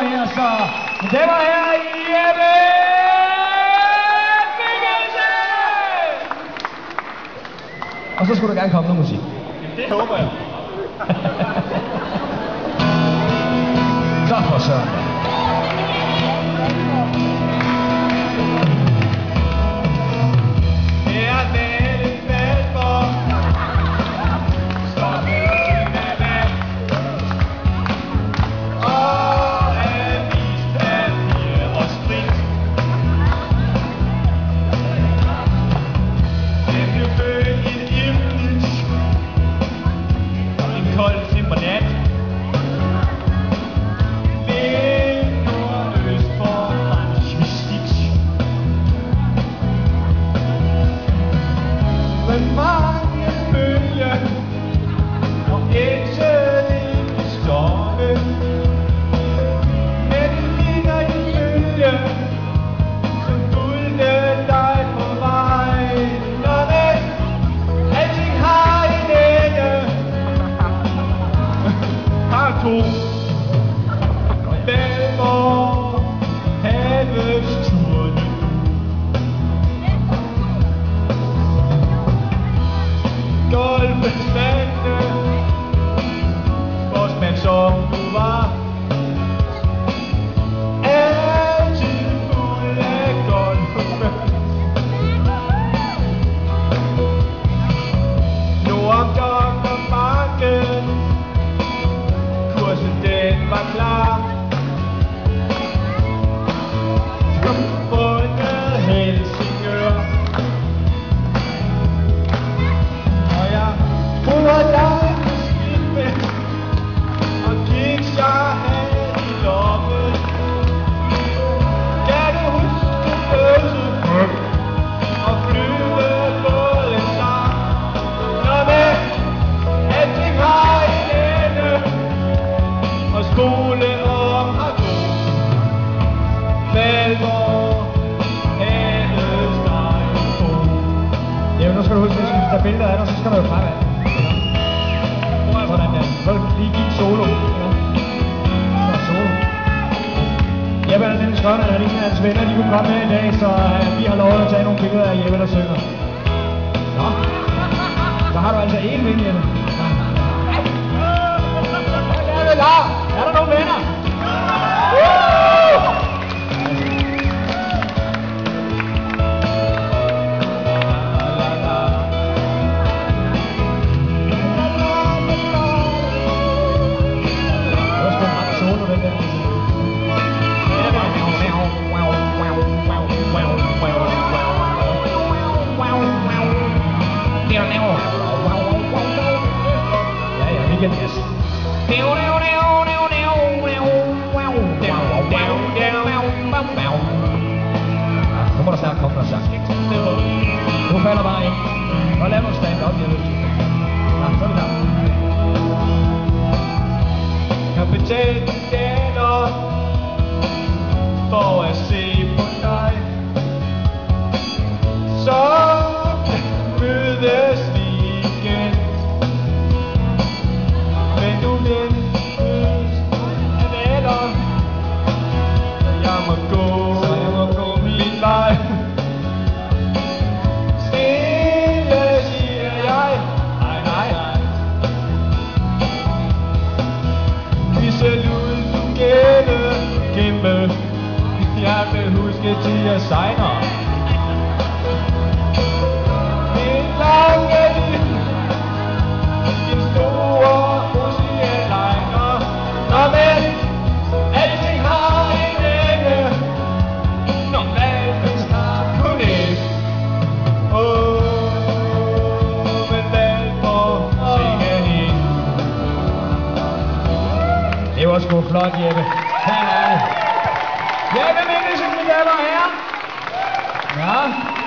her, så mine damer og herrer, Jeppe Mikkelsen! Og så skulle der gerne komme noget musik. Det håber jeg. Så for søren. Som du var altid fuld af golf. Nu om Dr. Marken, kursen den var klar. Fundet Helsingør, og jeg bruger dig. Nu skal du huske, hvis der er billeder af dig, så skal du jo fremad. Sådan der. Så lige give solo. Så solo. Jeppe er den skønne, at ingen af hans venner, de kunne komme med i dag, så vi har lovet at tage nogle billeder af Jeppe, der synger. Nå. Så har du altså én ven, Jeppe. Er der nogle venner? Yes. Nu må der snart komme noget sang. Nu falder bare ind. Og lad mig stand op, jeg vil. Ja, så er vi der. Kapitalen daler for at se på dig. Så mødes vi igen. Men du ventes eller jeg må gå min vej. Stille siger jeg, nej. Vi ser ud du kæmpe. Jeg vil huske til jeg sejner. En lange liv, en stor oceanliner. Nå men, alting har en ende. Når vandet snart på næs. Men hvad får synge hen? Det var sgu flot, Jeppe. Jeppe Mikkelsen, mine damer og herrer. Ja.